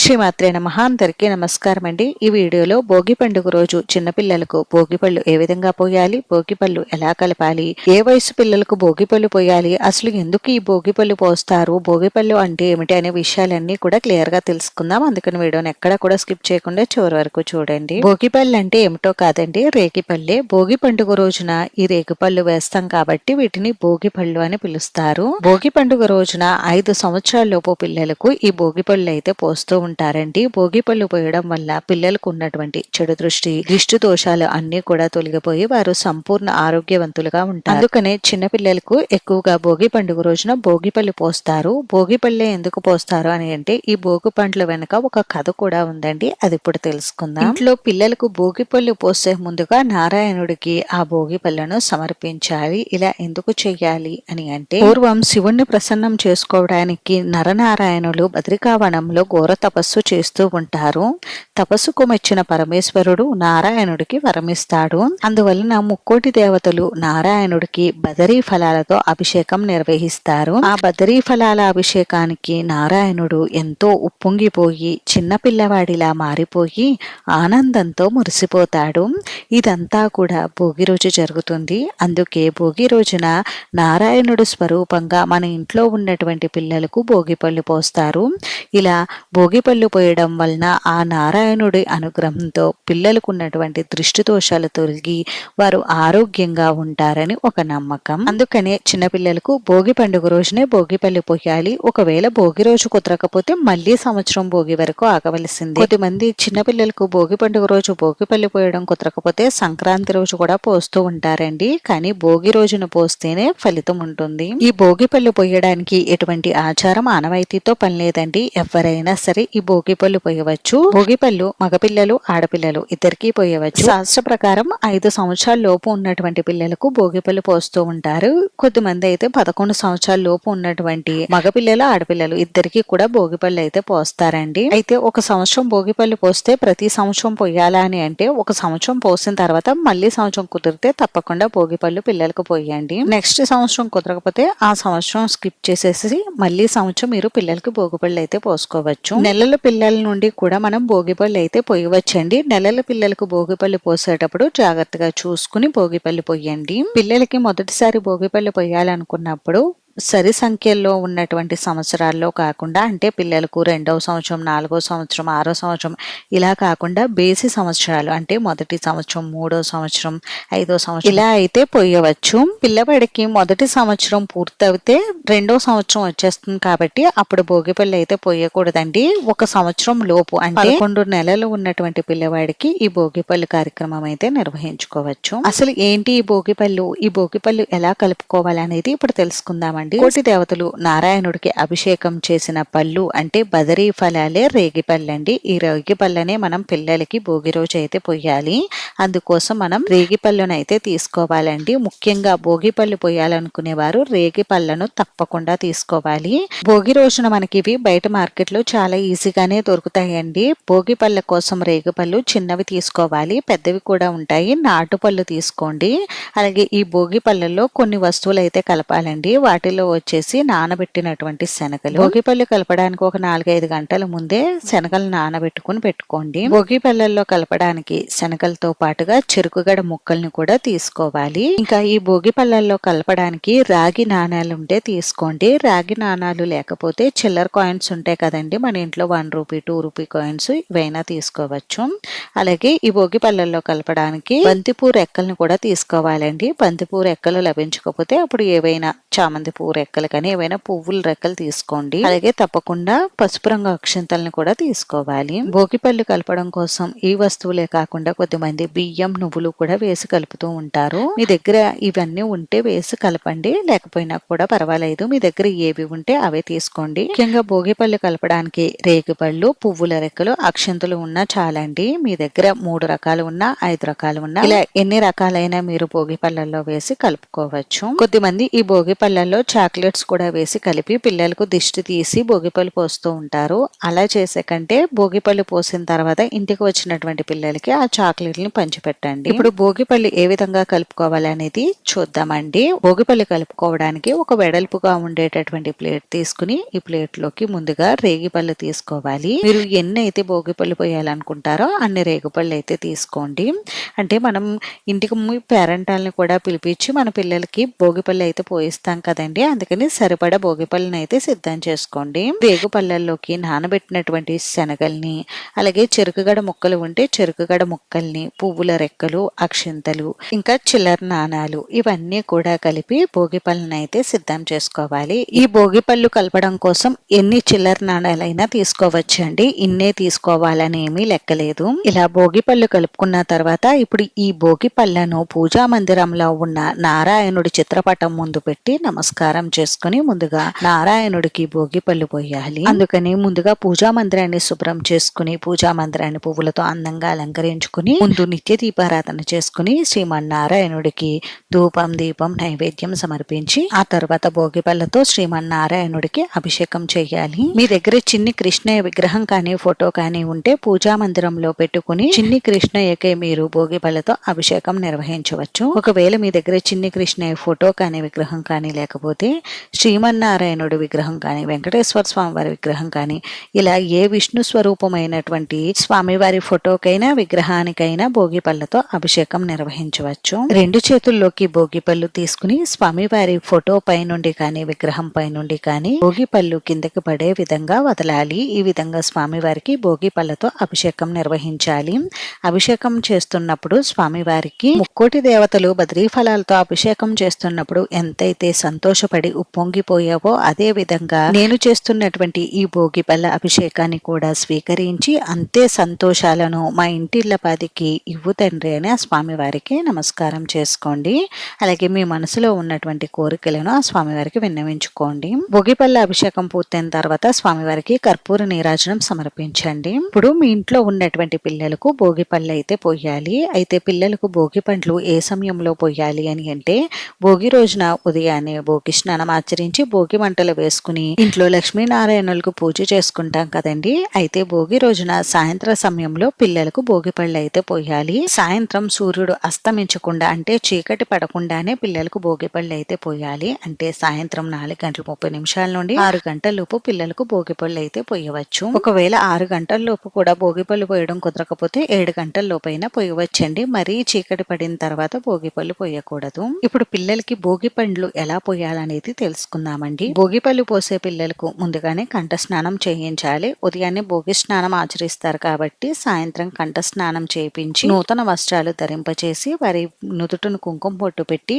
శ్రీమాత్రే నమః. అందరికీ నమస్కారం అండి. ఈ వీడియోలో భోగి పండుగ రోజు చిన్నపిల్లలకు భోగిపళ్ళు ఏ విధంగా పోయాలి, భోగిపళ్ళు ఎలా కలపాలి, ఏ వయసు పిల్లలకు భోగిపళ్ళు పోయాలి, అసలు ఎందుకు ఈ భోగిపళ్ళు పోస్తారు, భోగిపళ్ళు అంటే ఏమిటి అనే విషయాలన్నీ కూడా క్లియర్ గా తెలుసుకుందాం. అందుకని వీడియోని ఎక్కడ కూడా స్కిప్ చేయకుండా చివరి వరకు చూడండి. భోగిపళ్ళు అంటే ఏమిటో కాదండి, రేగిపళ్ళే. భోగి పండుగ రోజున ఈ రేగిపళ్ళు వేస్తాం కాబట్టి వీటిని భోగిపళ్ళు అని పిలుస్తారు. భోగి పండుగ రోజున 5 సంవత్సరాల లోపు పిల్లలకు ఈ భోగిపళ్ళు అయితే పోస్తూ ఉంటారండి. భోగిపళ్ళు పోయడం వల్ల పిల్లలకు ఉన్నటువంటి చెడు దిష్టి దోషాలు అన్ని కూడా తొలగిపోయి వారు సంపూర్ణ ఆరోగ్యవంతులుగా ఉంటారు. అందుకనే చిన్న పిల్లలకు ఎక్కువగా భోగి పండుగ రోజున భోగిపళ్ళు పోస్తారు. భోగిపళ్ళే ఎందుకు పోస్తారు అని అంటే ఈ భోగి పండ్ల వెనుక ఒక కథ కూడా ఉందండి. అది ఇప్పుడు తెలుసుకుందాం. ఇంట్లో పిల్లలకు భోగిపళ్ళు పోసే ముందుగా నారాయణుడికి ఆ భోగిపళ్ళను సమర్పించాలి. ఇలా ఎందుకు చెయ్యాలి అని అంటే పూర్వం శివుణ్ణి ప్రసన్నం చేసుకోవడానికి నరనారాయణులు బద్రికావనంలో ఘోర తపస్సు చేస్తూ ఉంటారు. తపస్సుకు మెచ్చిన పరమేశ్వరుడు నారాయణుడికి వరమిస్తాడు. అందువలన ముక్కోటి దేవతలు నారాయణుడికి బదరీ ఫలాలతో అభిషేకం నిర్వహిస్తారు. ఆ బదరీ ఫలాల అభిషేకానికి నారాయణుడు ఎంతో ఉప్పొంగిపోయి చిన్న పిల్లవాడిలా మారిపోయి ఆనందంతో మురిసిపోతాడు. ఇదంతా కూడా భోగి రోజు జరుగుతుంది. అందుకే భోగి రోజున నారాయణుడు స్వరూపంగా మన ఇంట్లో ఉన్నటువంటి పిల్లలకు భోగిపళ్ళు పోస్తారు. ఇలా భోగిపళ్ళు పోయడం వలన ఆ నారాయణుడి అనుగ్రహంతో పిల్లలకు ఉన్నటువంటి దృష్టి దోషాలు తొలగి వారు ఆరోగ్యంగా ఉంటారని ఒక నమ్మకం. అందుకనే చిన్నపిల్లలకు భోగి పండుగ రోజునే భోగిపళ్ళు పోయాలి. ఒకవేళ భోగి రోజు కుదరకపోతే మళ్లీ సంవత్సరం భోగి వరకు ఆగవలసిందే. కొద్దిమంది చిన్నపిల్లలకు భోగి పండుగ రోజు భోగిపళ్ళు పోయడం కుదరకపోతే సంక్రాంతి రోజు కూడా పోస్తూ ఉంటారండి. కానీ భోగి రోజున పోస్తేనే ఫలితం ఉంటుంది. ఈ భోగిపళ్ళు పోయడానికి ఎటువంటి ఆచారం ఆనవాయితీతో పని లేదండి. ఎవరైనా సరే ఈ భోగిపళ్ళు పోయవచ్చు. భోగిపళ్ళు మగపిల్లలు ఆడపిల్లలు ఇద్దరికీ పోయవచ్చు. శాస్త్ర ప్రకారం 5 సంవత్సరాల లోపు ఉన్నటువంటి పిల్లలకు భోగిపళ్ళు పోస్తూ ఉంటారు. కొద్దిమంది అయితే 11 సంవత్సరాల లోపు ఉన్నటువంటి మగపిల్లలు ఆడపిల్లలు ఇద్దరికీ కూడా భోగిపళ్ళు అయితే పోస్తారండి. అయితే ఒక సంవత్సరం భోగిపళ్ళు పోస్తే ప్రతి సంవత్సరం పోయాలా అని అంటే ఒక సంవత్సరం పోసిన తర్వాత మళ్ళీ సంవత్సరం కుదిరితే తప్పకుండా భోగిపళ్ళు పిల్లలకు పోయండి. నెక్స్ట్ సంవత్సరం కుదరకపోతే ఆ సంవత్సరం స్కిప్ చేసేసి మళ్ళీ సంవత్సరం మీరు పిల్లలకి భోగిపళ్ళు అయితే పోసుకోవచ్చు. నెలల పిల్లల నుండి కూడా మనం భోగిపళ్ళు అయితే పోయవచ్చండి. నెలల పిల్లలకు భోగిపళ్ళు పోసేటప్పుడు జాగ్రత్తగా చూసుకుని భోగిపళ్ళు పోయండి. పిల్లలకి మొదటిసారి భోగిపళ్ళు పోయాలనుకున్నప్పుడు సరి సంఖ్యల్లో ఉన్నటువంటి సంవత్సరాల్లో కాకుండా అంటే పిల్లలకు 2వ సంవత్సరం 4వ సంవత్సరం 6వ సంవత్సరం ఇలా కాకుండా బేసి సంవత్సరాలు అంటే మొదటి సంవత్సరం 3వ సంవత్సరం 5వ సంవత్సరం ఇలా అయితే పోయవచ్చు. పిల్లవాడికి మొదటి సంవత్సరం పూర్తయితే 2వ సంవత్సరం వచ్చేస్తుంది కాబట్టి అప్పుడు భోగిపళ్ళు అయితే పోయకూడదండి. ఒక సంవత్సరం లోపు అంటే 11 నెలలు ఉన్నటువంటి పిల్లవాడికి ఈ భోగిపళ్ళు కార్యక్రమం అయితే నిర్వహించుకోవచ్చు. అసలు ఏంటి ఈ భోగిపళ్ళు, ఈ భోగిపళ్ళు ఎలా కలుపుకోవాలి అనేది ఇప్పుడు తెలుసుకుందామండి. కోటి దేవతలు నారాయణుడికి అభిషేకం చేసిన పళ్ళు అంటే బదరీ ఫలాలే రేగిపళ్ళండి. ఈ రేగిపళ్ళనే మనం పిల్లలకి భోగి రోజు అయితే పోయాలి. అందుకోసం మనం రేగిపళ్ళను అయితే తీసుకోవాలండి. ముఖ్యంగా భోగిపళ్ళు పోయాలనుకునే వారు రేగిపళ్ళను తప్పకుండా తీసుకోవాలి. భోగి రోజున మనకి ఇవి బయట మార్కెట్ లో చాలా ఈజీగానే దొరుకుతాయండి. భోగి పళ్ళ కోసం రేగిపళ్ళు చిన్నవి తీసుకోవాలి, పెద్దవి కూడా ఉంటాయి. నాటుపళ్ళు తీసుకోండి. అలాగే ఈ భోగి పళ్ళల్లో కొన్ని వస్తువులు అయితే కలపాలండి. వాటిలో వచ్చేసి నానబెట్టినటువంటి శనగలు. భోగిపళ్ళు కలపడానికి ఒక 4-5 గంటల ముందే శనగలు నానబెట్టుకుని పెట్టుకోండి. భోగిపళ్ళల్లో కలపడానికి శనగలతో పాటుగా చెరుకుగడ ముక్కల్ని కూడా తీసుకోవాలి. ఇంకా ఈ భోగిపళ్ళల్లో కలపడానికి రాగి నాణాలు ఉంటే తీసుకోండి. రాగి నాణాలు లేకపోతే చిల్లర కాయిన్స్ ఉంటాయి కదండి మన ఇంట్లో, 1 రూపీ 2 రూపీ కాయిన్స్ ఇవైనా తీసుకోవచ్చు. అలాగే ఈ భోగిపళ్ళల్లో కలపడానికి బంతిపూ రెక్కలను కూడా తీసుకోవాలండి. బంతిపూ రెక్కలు లభించకపోతే అప్పుడు ఏవైనా చామంతి పువ్వు రెక్కలు కానీ ఏవైనా పువ్వుల రెక్కలు తీసుకోండి. అలాగే తప్పకుండా పసుపు రంగు అక్షంతలను కూడా తీసుకోవాలి. భోగిపళ్ళు కలపడం కోసం ఈ వస్తువులే కాకుండా కొద్దిమంది బియ్యం నువ్వులు కూడా వేసి కలుపుతూ ఉంటారు. మీ దగ్గర ఇవన్నీ ఉంటే వేసి కలపండి, లేకపోయినా కూడా పర్వాలేదు. మీ దగ్గర ఏవి ఉంటే అవే తీసుకోండి. ముఖ్యంగా భోగిపళ్ళు కలపడానికి రేగిపళ్ళు, పువ్వుల రెక్కలు, అక్షంతలు ఉన్నా చాలండి. మీ దగ్గర 3 రకాలు ఉన్నా 5 రకాలు ఉన్నా ఇలా ఎన్ని రకాలైనా మీరు భోగిపళ్ళల్లో వేసి కలుపుకోవచ్చు. కొద్దిమంది ఈ భోగిపళ్ళల్లో చాక్లెట్స్ కూడా వేసి కలిపి పిల్లలకు దిష్టి తీసి భోగిపళ్ళు పోస్తూ ఉంటారు. అలా చేసే కంటే భోగిపళ్ళు పోసిన తర్వాత ఇంటికి వచ్చినటువంటి పిల్లలకి ఆ చాక్లెట్లను పంచిపెట్టండి. ఇప్పుడు భోగిపళ్ళు ఏ విధంగా కలుపుకోవాలి అనేది చూద్దామండి. భోగిపళ్ళు కలుపుకోవడానికి ఒక వెడల్పుగా ఉండేటటువంటి ప్లేట్ తీసుకుని ఈ ప్లేట్ లోకి ముందుగా రేగిపళ్ళు తీసుకోవాలి. మీరు ఎన్ని అయితే భోగిపళ్ళు పోయాలనుకుంటారో అన్ని రేగిపళ్ళు అయితే తీసుకోండి. అంటే మనం ఇంటికి పేరెంటాలని కూడా పిలిపించి మన పిల్లలకి భోగిపళ్ళు అయితే పోయిస్తాం కదండి, అందుకని సరిపడా భోగిపళ్ళని అయితే సిద్ధం చేసుకోండి. రేగుపళ్ళల్లోకి నానబెట్టినటువంటి శనగల్ని, అలాగే చెరుకుగడ ముక్కలు ఉంటే చెరుకుగడ ముక్కల్ని, పువ్వుల రెక్కలు, అక్షింతలు, ఇంకా చిల్లర నాణాలు ఇవన్నీ కూడా కలిపి భోగిపళ్ళని అయితే సిద్ధం చేసుకోవాలి. ఈ భోగిపళ్ళు కలపడం కోసం ఎన్ని చిల్లర నాణాలైనా తీసుకోవచ్చండి, ఇన్నే తీసుకోవాలని ఏమీ లెక్కలేదు. ఇలా భోగిపళ్ళు కలుపుకున్న తర్వాత ఇప్పుడు ఈ భోగిపళ్ళను పూజా మందిరంలో ఉన్న నారాయణుడి చిత్రపటం ముందు పెట్టి నమస్కారం చేసుకుని ముందుగా నారాయణుడికి భోగిపళ్ళు పోయాలి. అందుకని ముందుగా పూజా మందిరాన్ని శుభ్రం చేసుకుని పూజా మందిరాన్ని పువ్వులతో అందంగా అలంకరించుకుని ముందు నిత్య దీపారాధన చేసుకుని శ్రీమన్నారాయణుడికి ధూపం దీపం నైవేద్యం సమర్పించి ఆ తర్వాత భోగిపళ్ళతో శ్రీమన్నారాయణుడికి అభిషేకం చేయాలి. మీ దగ్గర చిన్ని కృష్ణయ్య విగ్రహం కానీ ఫోటో కానీ ఉంటే పూజా మందిరంలో పెట్టుకుని చిన్ని కృష్ణయ్యకే మీరు భోగిపళ్ళతో అభిషేకం నిర్వహించవచ్చు. ఒకవేళ మీ దగ్గర చిన్ని కృష్ణయ్య ఫోటో కానీ విగ్రహం కానీ లేకపోతే శ్రీమన్నారాయణుడి విగ్రహం కానీ వెంకటేశ్వర స్వామి వారి విగ్రహం కానీ ఇలా ఏ విష్ణు స్వరూపమైనటువంటి స్వామివారి ఫోటోకైనా విగ్రహానికైనా భోగిపళ్ళతో అభిషేకం నిర్వహించవచ్చు. రెండు చేతుల్లోకి భోగిపళ్ళు తీసుకుని స్వామివారి ఫోటో పై నుండి కానీ విగ్రహం పై నుండి కానీ భోగిపళ్ళు కిందకి పడే విధంగా వదలాలి. ఈ విధంగా స్వామివారికి భోగిపళ్ళతో అభిషేకం నిర్వహించాలి. అభిషేకం చేస్తున్నప్పుడు స్వామివారికి ముక్కోటి దేవతలు బద్రీ ఫలాలతో అభిషేకం చేస్తున్నప్పుడు ఎంతైతే సంతోషపడి ఉప్పొంగిపోయావో అదే విధంగా నేను చేస్తున్నటువంటి ఈ భోగిపళ్ళ అభిషేకాన్ని కూడా స్వీకరించి అంతే సంతోషాలను మా ఇంటిల్లపాదికి ఇవ్వు తండ్రి అని ఆ స్వామివారికి నమస్కారం చేసుకోండి. అలాగే మీ మనసులో ఉన్నటువంటి కోరికలను ఆ స్వామివారికి విన్నవించుకోండి. భోగిపళ్ళ అభిషేకం పూర్తయిన తర్వాత స్వామివారికి కర్పూర నీరాజనం సమర్పించండి. ఇప్పుడు మీ ఇంట్లో ఉన్నటువంటి పిల్లలకు భోగిపళ్ళు అయితే పోయాలి. అయితే పిల్లలకు భోగి పండ్లు ఏ సమయంలో పోయాలి అని అంటే భోగి రోజున ఉదయాన్నే భోగి స్నానం ఆచరించి భోగి మంటలు వేసుకుని ఇంట్లో లక్ష్మీనారాయణులకు పూజ చేసుకుంటాం కదండి. అయితే భోగి రోజున సాయంత్రం సమయంలో పిల్లలకు భోగి పళ్ళు అయితే పోయాలి. సాయంత్రం సూర్యుడు అస్తమించకుండా అంటే చీకటి పడకుండానే పిల్లలకు భోగి పళ్ళు అయితే పోయాలి. అంటే సాయంత్రం 4:30 నుండి 6 గంటల లోపు పిల్లలకు భోగి పళ్ళు అయితే పోయవచ్చు. ఒకవేళ 6 గంటల లోపు కూడా భోగి పళ్ళు పోయడం కుదరకపోతే 7 గంటల లోపైనా పోయవచ్చండి. మరీ చీకటి పడిన తర్వాత భోగి పళ్ళు పోయకూడదు. ఇప్పుడు పిల్లలకి భోగి పండ్లు ఎలా పోయాలనేది తెలుసుకుందామండి. భోగి పళ్ళు పోసే పిల్లలకు ముందుగానే కంఠ స్నానం చేయించాలి. ఉదయాన్నే భోగి స్నానం ఆచరిస్తారు కాబట్టి సాయంత్రం కంఠ స్నానం చేయించి నూతన వస్త్రాలు ధరింపచేసి వారి నుదుటను కుంకుమ పొట్టు పెట్టి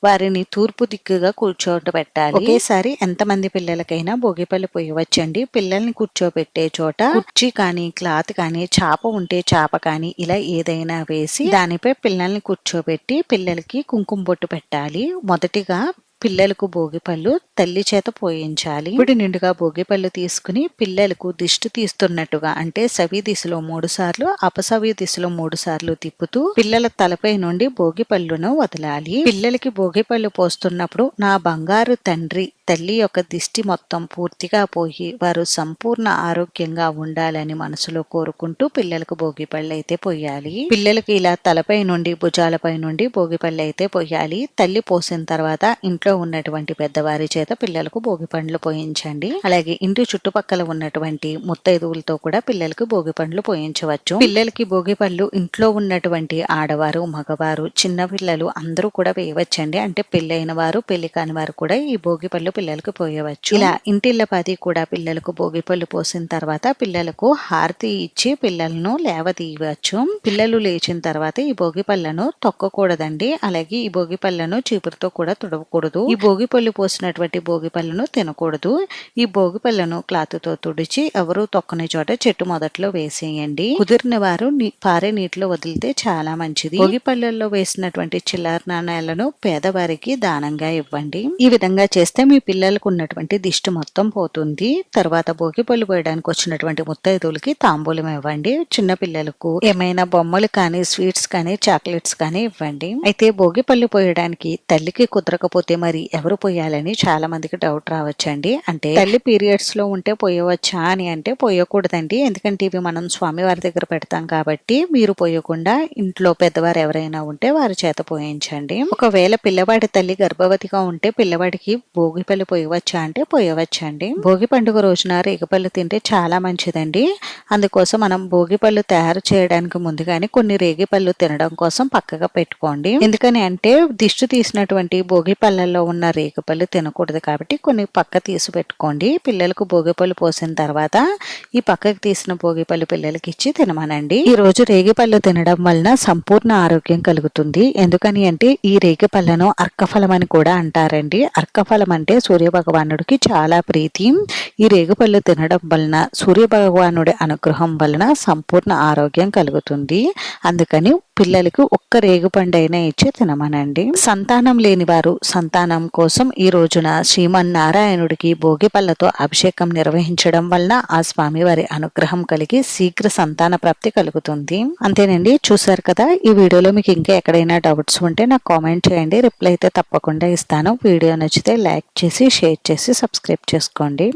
వారిని తూర్పు దిక్కుగా కూర్చోబెట్టాలి. ఒకేసారి ఎంతమంది పిల్లలకైనా భోగి పళ్ళు పోయవచ్చండి. పిల్లల్ని కూర్చోబెట్టే చోట కుర్చీ కానీ క్లాత్ కానీ చాప ఉంటే చాప కానీ ఇలా ఏదైనా వేసి దానిపై పిల్లల్ని కూర్చోబెట్టి పిల్లలకి కుంకుమ బొట్టు పెట్టాలి. మొదటిగా పిల్లలకు భోగిపళ్ళు తల్లి చేత పోయించాలి. ఇప్పుడు నిండుగా భోగిపళ్ళు తీసుకుని పిల్లలకు దిష్టి తీస్తున్నట్టుగా అంటే సవి దిశలో 3 సార్లు అపసవి దిశలో 3 సార్లు తిప్పుతూ పిల్లల తలపై నుండి భోగిపళ్ళును వదలాలి. పిల్లలకి భోగిపళ్ళు పోస్తున్నప్పుడు నా బంగారు తండ్రి తల్లి యొక్క దిష్టి మొత్తం పూర్తిగా పోయి వారు సంపూర్ణ ఆరోగ్యంగా ఉండాలని మనసులో కోరుకుంటూ పిల్లలకు భోగిపళ్ళు అయితే పోయాలి. పిల్లలకి ఇలా తలపై నుండి భుజాలపై నుండి భోగిపళ్ళు అయితే పోయాలి. తల్లి పోసిన తర్వాత ఇంట్లో ఉన్నటువంటి పెద్దవారి చేత పిల్లలకు భోగి పండ్లు పోయించండి. అలాగే ఇంటి చుట్టుపక్కల ఉన్నటువంటి ముత్తైదువులతో కూడా పిల్లలకు భోగి పండ్లు పోయించవచ్చు. పిల్లలకి భోగి పళ్ళు ఇంట్లో ఉన్నటువంటి ఆడవారు మగవారు చిన్న పిల్లలు అందరూ కూడా వేయవచ్చండి. అంటే పెళ్ళైన వారు పెళ్లి కాని వారు కూడా ఈ భోగి పళ్ళు పిల్లలకు పోయవచ్చు. ఇలా ఇంటిల్లపాది కూడా పిల్లలకు భోగి పళ్ళు పోసిన తర్వాత పిల్లలకు హారతి ఇచ్చి పిల్లలను లేవదీయవచ్చు. పిల్లలు లేచిన తర్వాత ఈ భోగి పళ్ళను తొక్కకూడదండి. అలాగే ఈ భోగి పళ్ళను చీపురుతో కూడా తుడవకూడదు. ఈ భోగి పళ్ళు పోసినటువంటి భోగి పళ్ళను తినకూడదు. ఈ భోగి పళ్ళను క్లాత్ తో తుడిచి ఎవరు తొక్కని చోట చెట్టు మొదట్లో వేసేయండి. కుదిరిన వారు పారే నీటిలో వదిలితే చాలా మంచిది. భోగి పళ్ళల్లో వేసినటువంటి చిల్లర నాణాలను పేదవారికి దానంగా ఇవ్వండి. ఈ విధంగా చేస్తే మీ పిల్లలకు ఉన్నటువంటి దిష్టి మొత్తం పోతుంది. తర్వాత భోగి పళ్ళు పోయడానికి వచ్చినటువంటి ముత్తైదువులకి తాంబూలం ఇవ్వండి. చిన్న పిల్లలకు ఏమైనా బొమ్మలు కానీ స్వీట్స్ కానీ చాక్లెట్స్ కానీ ఇవ్వండి. అయితే భోగి పళ్ళు పోయడానికి తల్లికి కుదరకపోతే మరి ఎవరు పోయాలని చాలా చాలా మందికి డౌట్ రావచ్చండి. అంటే తల్లి పీరియడ్స్ లో ఉంటే పోయవచ్చా అని అంటే పోయకూడదండి. ఎందుకంటే ఇవి మనం స్వామివారి దగ్గర పెడతాం కాబట్టి మీరు పోయకుండా ఇంట్లో పెద్దవారు ఎవరైనా ఉంటే వారి చేత పోయించండి. ఒకవేళ పిల్లవాడి తల్లి గర్భవతిగా ఉంటే పిల్లవాడికి భోగిపళ్ళు పోయవచ్చా అంటే పోయవచ్చండి. భోగి పండుగ రోజున రేగిపళ్ళు తింటే చాలా మంచిదండి. అందుకోసం మనం భోగిపళ్ళు తయారు చేయడానికి ముందుగానే కొన్ని రేగిపళ్ళు తినడం కోసం పక్కగా పెట్టుకోండి. ఎందుకని అంటే దిష్టి తీసినటువంటి భోగి పళ్ళల్లో ఉన్న రేగిపళ్ళు తినకూడదు కాబట్టి కొన్ని పక్క తీసి పెట్టుకోండి. పిల్లలకు భోగిపళ్ళు పోసిన తర్వాత ఈ పక్కకు తీసిన భోగిపళ్ళు పిల్లలకి ఇచ్చి తినమనండి. ఈ రోజు రేగిపళ్ళు తినడం వలన సంపూర్ణ ఆరోగ్యం కలుగుతుంది. ఎందుకని అంటే ఈ రేగిపళ్ళను అర్కఫలం అని కూడా అంటారండి. అర్కఫలం అంటే సూర్య భగవానుడికి చాలా ప్రీతి. ఈ రేగిపళ్ళు తినడం వలన సూర్య భగవానుడి అనుగ్రహం వలన సంపూర్ణ ఆరోగ్యం కలుగుతుంది. అందుకని పిల్లలకు ఒక్క రేగుపండైనా ఇచ్చి తినమనండి. సంతానం లేని వారు సంతానం కోసం ఈ రోజున శ్రీమన్నారాయణుడికి భోగి పళ్ళతో అభిషేకం నిర్వహించడం వలన ఆ స్వామివారి అనుగ్రహం కలిగి శీఘ్ర సంతాన ప్రాప్తి కలుగుతుంది. అంతేనండి, చూసారు కదా. ఈ వీడియోలో మీకు ఇంకా ఎక్కడైనా డౌట్స్ ఉంటే నాకు కామెంట్ చేయండి, రిప్లై అయితే తప్పకుండా ఇస్తాను. వీడియో నచ్చితే లైక్ చేసి షేర్ చేసి సబ్స్క్రైబ్ చేసుకోండి.